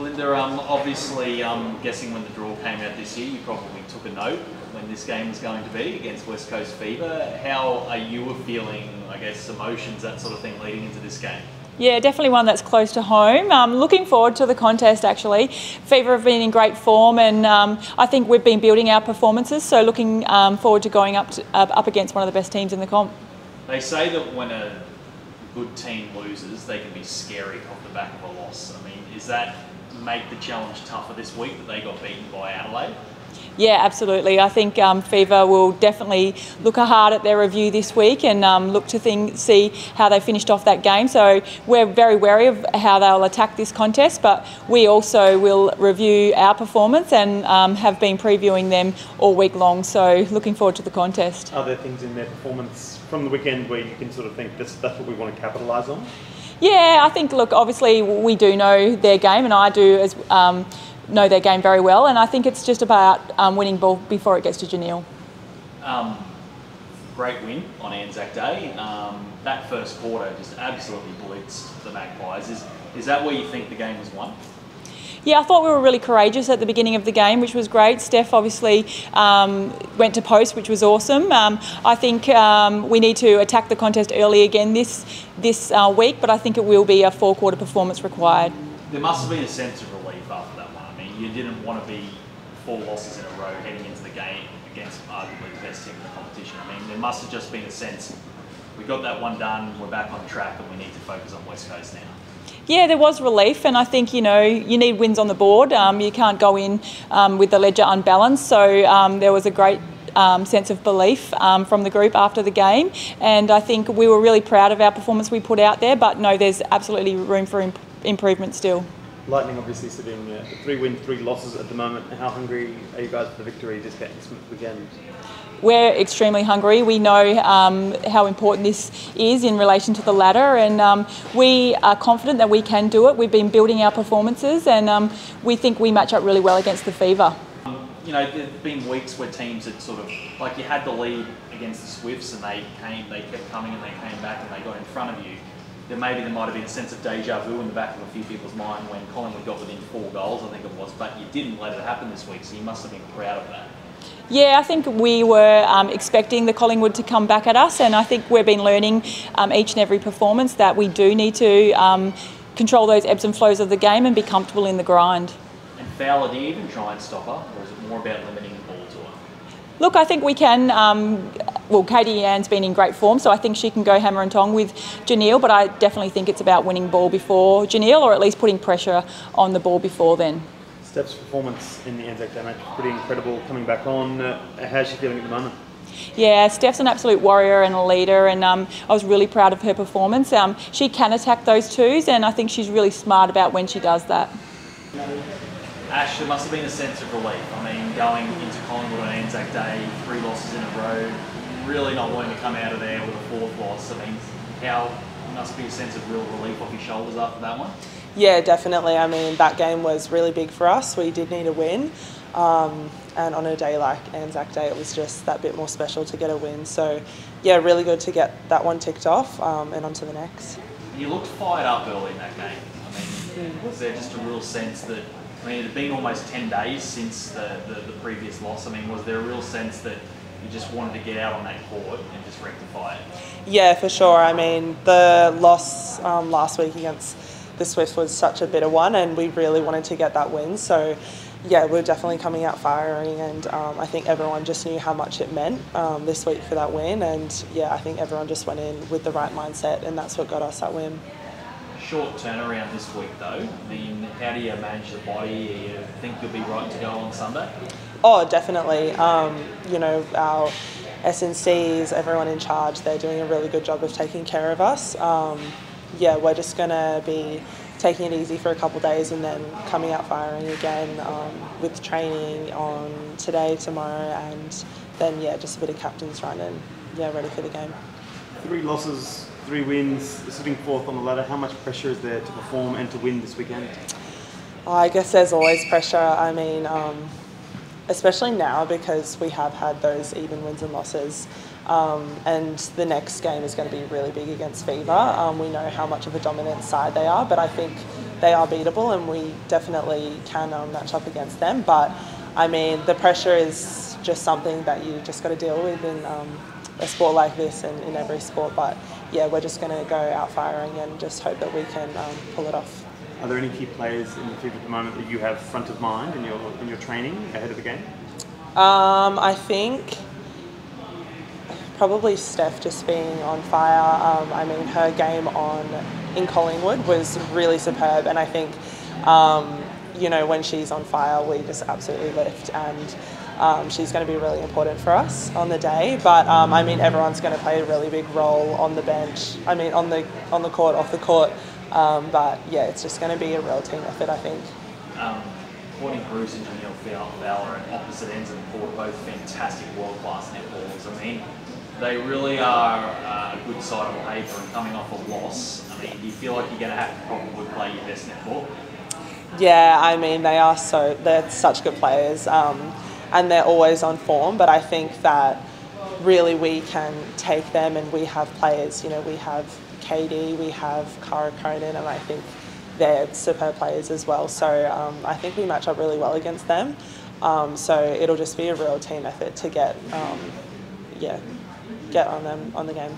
Belinda, obviously, guessing when the draw came out this year, you probably took a note when this game was going to be against West Coast Fever. How are you feeling, I guess, emotions, that sort of thing, leading into this game? Yeah, definitely one that's close to home. Looking forward to the contest, actually. Fever have been in great form, and I think we've been building our performances, so looking forward to going up against one of the best teams in the comp. They say that when a good team loses, they can be scary off the back of a loss. I mean, does that make the challenge tougher this week that they got beaten by Adelaide? Yeah, absolutely. I think Fever will definitely look hard at their review this week and look to see how they finished off that game. So we're very wary of how they'll attack this contest, but we also will review our performance and have been previewing them all week long. So looking forward to the contest. Are there things in their performance from the weekend where you can sort of think that's what we want to capitalise on? Yeah, I think, look, obviously we do know their game, and I do as know their game very well, and I think it's just about winning ball before it gets to Janelle. Great win on Anzac Day. That first quarter just absolutely blitzed the Magpies. Is that where you think the game was won? Yeah, I thought we were really courageous at the beginning of the game, which was great. Steph obviously went to post, which was awesome. I think we need to attack the contest early again this week, but I think it will be a four-quarter performance required. There must have been a sense of relief after that one. I mean, you didn't want to be 4 losses in a row heading into the game against arguably the best team in the competition. I mean, there must have just been a sense, we got that one done, we're back on track, and we need to focus on West Coast now. Yeah, there was relief, and I think, you know, you need wins on the board. You can't go in with the ledger unbalanced, so there was a great sense of belief from the group after the game, and I think we were really proud of our performance we put out there, but no, there's absolutely room for improvement still. Lightning obviously sitting 3 wins, 3 losses at the moment. How hungry are you guys for the victory this weekend? We're extremely hungry. We know how important this is in relation to the ladder, and we are confident that we can do it. We've been building our performances, and we think we match up really well against the Fever. You know, there have been weeks where teams had sort of, like you had the lead against the Swifts and they kept coming and they came back and they got in front of you. Then maybe there might have been a sense of deja vu in the back of a few people's mind when Collingwood got within 4 goals, I think it was, but you didn't let it happen this week, so you must have been proud of that. Yeah, I think we were expecting the Collingwood to come back at us, and I think we've been learning each and every performance that we do need to control those ebbs and flows of the game and be comfortable in the grind. And Fowler, do you even try and stop her, or is it more about limiting the ball to her? Look, I think we can. Well, Katie Ann's been in great form, so I think she can go hammer and tong with Janelle, but I definitely think it's about winning ball before Janelle, or at least putting pressure on the ball before then. Steph's performance in the Anzac Day match was pretty incredible coming back on. How's she feeling at the moment? Yeah, Steph's an absolute warrior and a leader, and I was really proud of her performance. She can attack those twos, and I think she's really smart about when she does that. Ash, there must have been a sense of relief. I mean, going into Collingwood on Anzac Day, 3 losses in a row, really not wanting to come out of there with a 4th loss. I mean, must be a sense of real relief off your shoulders after that one? Yeah, definitely. I mean, that game was really big for us. We did need a win. And on a day like Anzac Day, it was just that bit more special to get a win. So, yeah, really good to get that one ticked off and on to the next. You looked fired up early in that game. I mean, was there just a real sense that, I mean, it had been almost 10 days since the previous loss. I mean, was there a real sense that you just wanted to get out on that court and just rectify it? Yeah, for sure. I mean, the loss last week against the Swifts was such a bitter one, and we really wanted to get that win. So, yeah, we're definitely coming out firing, and I think everyone just knew how much it meant this week for that win. And, yeah, I think everyone just went in with the right mindset, and that's what got us that win. Short turnaround this week though. I mean, how do you manage the body? Do you think you'll be right to go on Sunday? Oh, definitely. You know, our SNCs, everyone in charge, they're doing a really good job of taking care of us. Yeah, we're just going to be taking it easy for a couple of days and then coming out firing again with training on today, tomorrow, and then, yeah, just a bit of captain's run and, yeah, ready for the game. 3 losses, 3 wins, sitting 4th on the ladder. How much pressure is there to perform and to win this weekend? I guess there's always pressure. I mean, especially now because we have had those even wins and losses. And the next game is going to be really big against Fever. We know how much of a dominant side they are, but I think they are beatable, and we definitely can match up against them. But I mean, the pressure is just something that you just got to deal with in a sport like this and in every sport. But yeah, we're just going to go out firing and just hope that we can pull it off. Are there any key players in the field at the moment that you have front of mind in your training ahead of the game? I think probably Steph just being on fire. I mean, her game in Collingwood was really superb, and I think you know, when she's on fire, we just absolutely lift, and she's going to be really important for us on the day. But I mean, everyone's going to play a really big role on the bench. I mean, on the court, off the court. But yeah, it's just going to be a real team effort, I think. Courtney Bruce and Janelle Fowler at opposite ends of the court, both fantastic world-class netballers. I mean, they really are a good side on paper, and coming off a loss, I mean, do you feel like you're going to have to probably play your best netball? Yeah, I mean, they're such good players, and they're always on form, but I think that really we can take them, and we have players, you know, we have KD, we have Cara Cronin, and I think they're superb players as well. So I think we match up really well against them. So it'll just be a real team effort to get on them on the game.